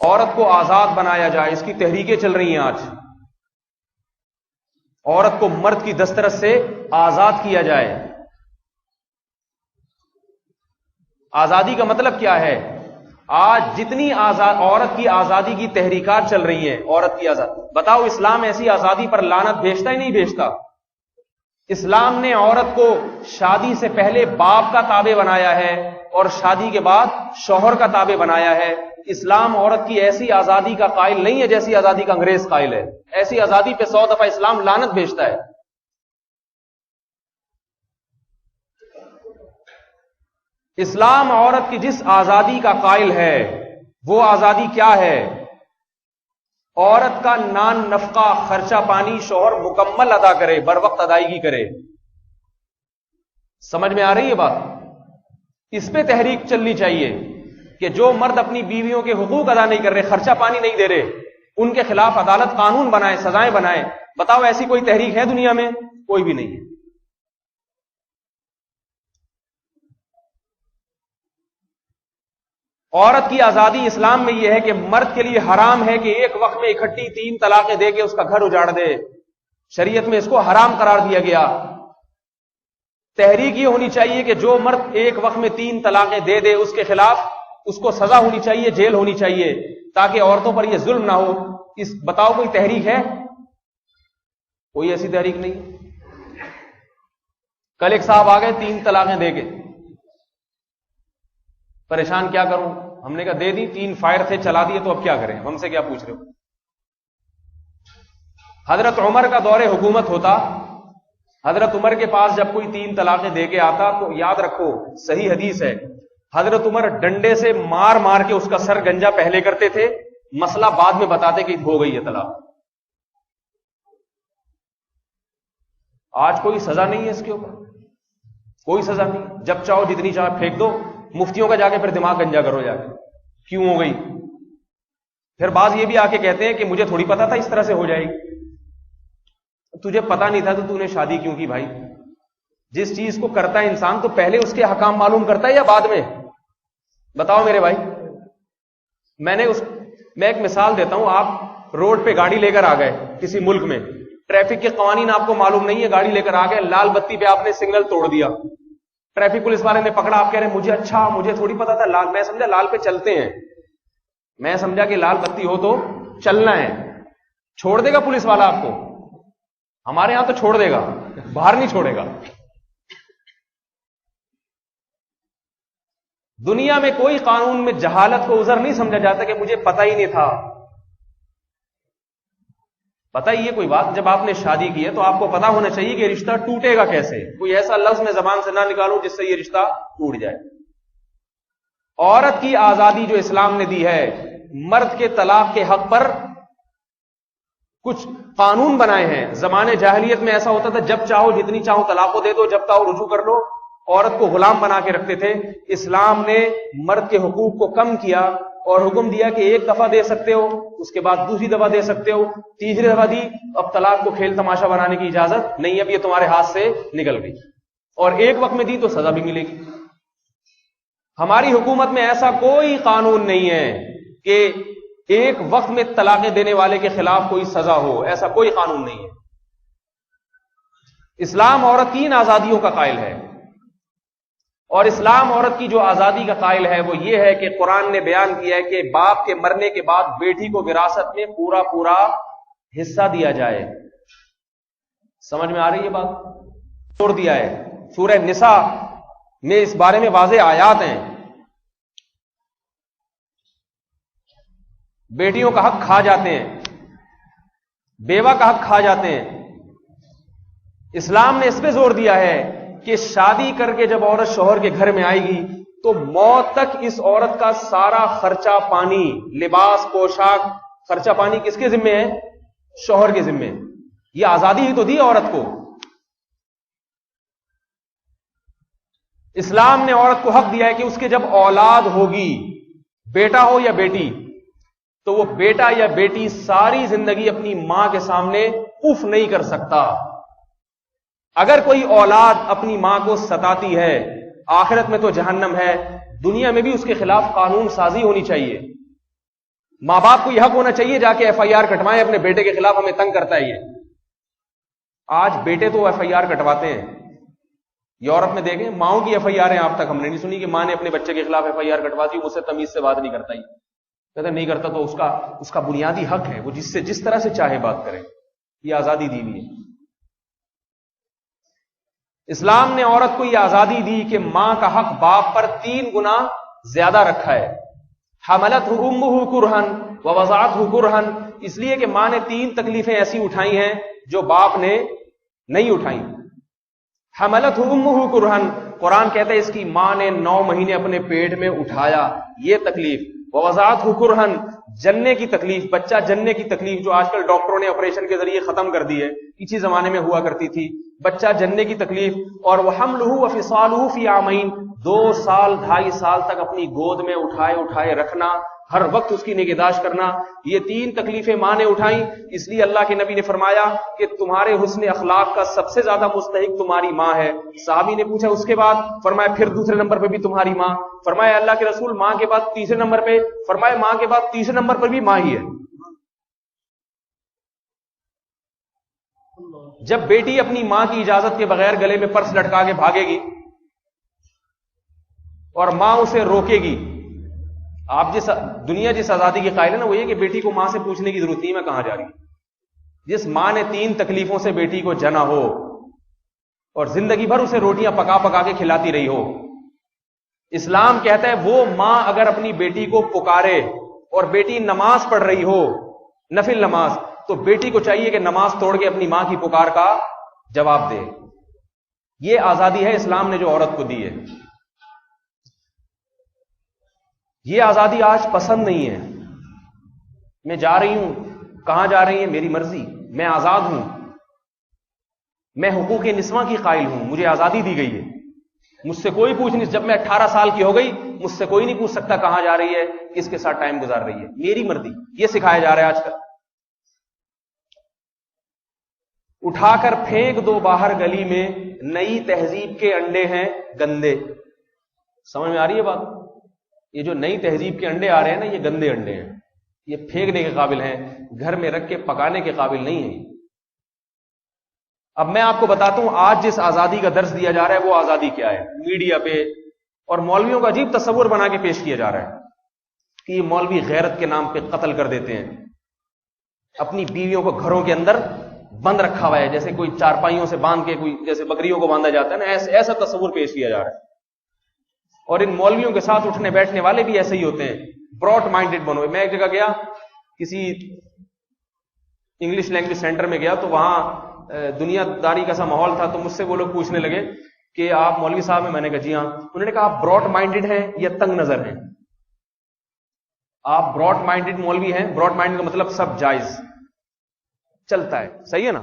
عورت کو آزاد بنایا جائے، اس کی تحریکیں چل رہی ہیں آج، عورت کو مرد کی دسترس سے آزاد کیا جائے۔ آزادی کا مطلب کیا ہے؟ آج جتنی عورت کی آزادی کی تحریکات چل رہی ہیں، عورت کی آزادی، بتاؤ اسلام ایسی آزادی پر لعنت بھیجتا ہی نہیں بھیجتا؟ اسلام نے عورت کو شادی سے پہلے باپ کا تابع بنایا ہے اور شادی کے بعد شوہر کا تابع بنایا ہے۔ اسلام عورت کی ایسی آزادی کا قائل نہیں ہے جیسی آزادی کا انگریز قائل ہے۔ ایسی آزادی پہ 100 دفعہ اسلام لعنت بھیجتا ہے۔ اسلام عورت کی جس آزادی کا قائل ہے وہ آزادی کیا ہے؟ عورت کا نان نفقہ، خرچہ پانی شوہر مکمل ادا کرے، بر وقت ادائیگی کرے۔ سمجھ میں آ رہی ہے بات؟ اس پہ تحریک چلنی چاہیے کہ جو مرد اپنی بیویوں کے حقوق ادا نہیں کر رہے، خرچہ پانی نہیں دے رہے، ان کے خلاف عدالت قانون بنائے، سزائیں بنائے۔ بتاؤ ایسی کوئی تحریک ہے دنیا میں؟ کوئی بھی نہیں ہے۔ عورت کی آزادی اسلام میں یہ ہے کہ مرد کے لیے حرام ہے کہ ایک وقت میں اکٹھی 3 طلاقیں دے کے اس کا گھر اجاڑ دے۔ شریعت میں اس کو حرام قرار دیا گیا۔ تحریک یہ ہونی چاہیے کہ جو مرد ایک وقت میں 3 طلاقیں دے دے اس کے خلاف اس کو سزا ہونی چاہیے، جیل ہونی چاہیے، تاکہ عورتوں پر یہ ظلم نہ ہو۔ بتاؤ کوئی تحریک ہے؟ کوئی ایسی تحریک نہیں۔ کل ایک صاحب آ گئے 3 طلاقیں دے کے، پریشان کیا کروں؟ ہم نے کہا دے دی، 3 فائر تھے، چلا دیے، تو اب کیا کریں؟ ہم سے کیا پوچھ رہے ہو؟ حضرت عمر کا دور حکومت ہوتا، حضرت عمر کے پاس جب کوئی 3 طلاقیں دے کے آتا تو یاد رکھو، صحیح حدیث ہے، حضرت عمر ڈنڈے سے مار مار کے اس کا سر گنجا پہلے کرتے تھے، مسئلہ بعد میں بتاتے کہ ہو گئی ہے طلاق۔ آج کوئی سزا نہیں ہے اس کے اوپر، کوئی سزا نہیں، جب چاہو جتنی چاہو پھینک دو۔ مفتیوں کا جا کے پھر دماغ گنجا کرو، جا کے کیوں ہو گئی؟ پھر بعض یہ بھی آ کے کہتے ہیں کہ مجھے تھوڑی پتا تھا اس طرح سے ہو جائے گی۔ تجھے پتا نہیں تھا تو تو نے شادی کیوں کی بھائی؟ جس چیز کو کرتا ہے انسان تو پہلے اس کے حکام معلوم کرتا ہے یا بعد میں؟ بتاؤ میرے بھائی۔ میں ایک مثال دیتا ہوں، آپ روڈ پہ گاڑی لے کر آ گئے کسی ملک میں، ٹریفک کے قوانین آپ کو معلوم نہیں ہے، گاڑی لے کر آ گئے، لال بتی پہ آپ نے سگنل توڑ دیا، ٹریفک پولیس والے نے پکڑا، آپ کہہ رہے ہیں مجھے تھوڑی پتا تھا، لال، میں سمجھا لال پہ چلتے ہیں، میں سمجھا کہ لال بتی ہو تو چلنا ہے۔ چھوڑ دے گا پولیس والا آپ کو؟ ہمارے یہاں تو چھوڑ دے گا، باہر نہیں چھوڑے گا۔ دنیا میں کوئی قانون میں جہالت کو عذر نہیں سمجھا جاتا کہ مجھے پتا ہی نہیں تھا۔ پتہ ہی ہے کوئی بات، جب آپ نے شادی کی ہے تو آپ کو پتا ہونا چاہیے کہ رشتہ ٹوٹے گا کیسے، کوئی ایسا لفظ میں زبان سے نہ نکالو جس سے یہ رشتہ ٹوٹ جائے۔ عورت کی آزادی جو اسلام نے دی ہے، مرد کے طلاق کے حق پر کچھ قانون بنائے ہیں۔ زمانے جاہلیت میں ایسا ہوتا تھا، جب چاہو جتنی چاہو طلاق کو دے دو، جب چاہو رجوع کر لو، عورت کو غلام بنا کے رکھتے تھے۔ اسلام نے مرد کے حقوق کو کم کیا اور حکم دیا کہ 1 دفعہ دے سکتے ہو، اس کے بعد دوسری دفعہ دے سکتے ہو، تیسری دفعہ دی، اب طلاق کو کھیل تماشا بنانے کی اجازت نہیں، اب یہ تمہارے ہاتھ سے نکل گئی، اور 1 وقت میں دی تو سزا بھی ملے گی۔ ہماری حکومت میں ایسا کوئی قانون نہیں ہے کہ 1 وقت میں طلاقیں دینے والے کے خلاف کوئی سزا ہو، ایسا کوئی قانون نہیں ہے۔ اسلام عورت کی ان آزادیوں کا قائل ہے، اور اسلام عورت کی جو آزادی کا قائل ہے وہ یہ ہے کہ قرآن نے بیان کیا ہے کہ باپ کے مرنے کے بعد بیٹی کو وراثت میں پورا حصہ دیا جائے۔ سمجھ میں آ رہی ہے بات؟ چھوڑ دیا ہے، سورہ نساء میں اس بارے میں واضح آیات ہیں۔ بیٹیوں کا حق کھا جاتے ہیں، بیوہ کا حق کھا جاتے ہیں۔ اسلام نے اس پہ زور دیا ہے کہ شادی کر کے جب عورت شوہر کے گھر میں آئے گی تو موت تک اس عورت کا سارا خرچہ پانی، لباس، پوشاک، خرچہ پانی کس کے ذمے ہے؟ شوہر کے ذمے۔ یہ آزادی ہی تو دی عورت کو۔ اسلام نے عورت کو حق دیا ہے کہ اس کے جب اولاد ہوگی، بیٹا ہو یا بیٹی، تو وہ بیٹا یا بیٹی ساری زندگی اپنی ماں کے سامنے اف نہیں کر سکتا۔ اگر کوئی اولاد اپنی ماں کو ستاتی ہے، آخرت میں تو جہنم ہے، دنیا میں بھی اس کے خلاف قانون سازی ہونی چاہیے۔ ماں باپ کو یہ حق ہونا چاہیے جا کے FIR کٹوائیں اپنے بیٹے کے خلاف، ہمیں تنگ کرتا ہے یہ۔ آج بیٹے تو FIR کٹواتے ہیں، یورپ میں دیکھیں ماؤں کی FIR ہیں، آپ تک ہم نے نہیں سنی کہ ماں نے اپنے بچے کے خلاف FIR کٹوا دی، مجھ سے تمیز سے بات نہیں کرتا، ہی کہتا نہیں کرتا تو اس کا بنیادی حق ہے، وہ جس طرح سے چاہے بات کرے، یہ آزادی دی ہوئی ہے۔ اسلام نے عورت کو یہ آزادی دی کہ ماں کا حق باپ پر 3 گنا زیادہ رکھا ہے۔ حملتہ امہ کرہن ووضعتہ کرہن، اس لیے کہ ماں نے 3 تکلیفیں ایسی اٹھائی ہیں جو باپ نے نہیں اٹھائی۔ حملتہ امہ کرہن، قرآن کہتا ہے اس کی ماں نے 9 مہینے اپنے پیٹ میں اٹھایا، یہ تکلیف۔ ووضعتہ کرہن، جننے کی تکلیف، بچہ جننے کی تکلیف جو آج کل ڈاکٹروں نے آپریشن کے ذریعے ختم کر دی ہے، اسی زمانے میں ہوا کرتی تھی، بچہ جننے کی تکلیف۔ اور وحملہ وفصالہ فی عامین، 2 سال 2.5 سال تک اپنی گود میں اٹھائے رکھنا، ہر وقت اس کی نگہداشت کرنا، یہ 3 تکلیفیں ماں نے اٹھائیں۔ اس لیے اللہ کے نبی نے فرمایا کہ تمہارے حسن اخلاق کا سب سے زیادہ مستحق تمہاری ماں ہے۔ صحابی نے پوچھا اس کے بعد؟ فرمایا پھر دوسرے نمبر پہ بھی تمہاری ماں۔ فرمایا اللہ کے رسول ماں کے بعد تیسرے نمبر پہ؟ فرمایا ماں کے بعد تیسرے نمبر پر بھی ماں ہی ہے۔ جب بیٹی اپنی ماں کی اجازت کے بغیر گلے میں پرس لٹکا کے بھاگے گی اور ماں اسے روکے گی، آپ دنیا جس آزادی کی قائل ہے نا، وہ یہ کہ بیٹی کو ماں سے پوچھنے کی ضرورت نہیں میں کہاں جا رہی ہوں۔ جس ماں نے 3 تکلیفوں سے بیٹی کو جنا ہو اور زندگی بھر اسے روٹیاں پکا پکا کے کھلاتی رہی ہو، اسلام کہتا ہے وہ ماں اگر اپنی بیٹی کو پکارے اور بیٹی نماز پڑھ رہی ہو، نفل نماز، تو بیٹی کو چاہیے کہ نماز توڑ کے اپنی ماں کی پکار کا جواب دے۔ یہ آزادی ہے اسلام نے جو عورت کو دی ہے۔ یہ آزادی آج پسند نہیں ہے۔ میں جا رہی ہوں، کہاں جا رہی ہیں میری مرضی، میں آزاد ہوں، میں حقوق نسواں کی قائل ہوں، مجھے آزادی دی گئی ہے، مجھ سے کوئی پوچھ نہیں۔ جب میں 18 سال کی ہو گئی مجھ سے کوئی نہیں پوچھ سکتا کہاں جا رہی ہے، کس کے ساتھ ٹائم گزار رہی ہے، میری مرضی۔ یہ سکھایا جا رہا ہے آج کل۔ اٹھا کر پھینک دو باہر گلی میں، نئی تہذیب کے انڈے ہیں گندے۔ سمجھ میں آ رہی ہے بات؟ یہ جو نئی تہذیب کے انڈے آ رہے ہیں نا، یہ گندے انڈے ہیں، یہ پھینکنے کے قابل ہیں، گھر میں رکھ کے پکانے کے قابل نہیں ہیں۔ اب میں آپ کو بتاتا ہوں آج جس آزادی کا درس دیا جا رہا ہے وہ آزادی کیا ہے۔ میڈیا پہ اور مولویوں کا عجیب تصور بنا کے پیش کیا جا رہا ہے کہ یہ مولوی غیرت کے نام پہ قتل کر دیتے ہیں، اپنی بیویوں کو گھروں کے اندر بند رکھا ہوا ہے، جیسے کوئی چارپائیوں سے باندھ کے، کوئی جیسے بکریوں کو باندھا جاتا ہے نا، ایسا تصور پیش کیا جا رہا ہے۔ اور ان مولویوں کے ساتھ اٹھنے بیٹھنے والے بھی ایسے ہی ہوتے ہیں، براڈ مائنڈڈ بنو۔ میں ایک جگہ گیا، کسی انگلش لینگویج سینٹر میں گیا، تو وہاں دنیا داری کا سا ماحول تھا، تو مجھ سے وہ لوگ پوچھنے لگے کہ آپ مولوی صاحب ہیں؟ میں نے کہا جی ہاں۔ انہوں نے کہا آپ براڈ مائنڈڈ ہیں یا تنگ نظر ہیں؟ آپ براڈ مائنڈڈ مولوی ہیں، براڈ مائنڈ کا مطلب سب جائز چلتا ہے، صحیح ہے نا؟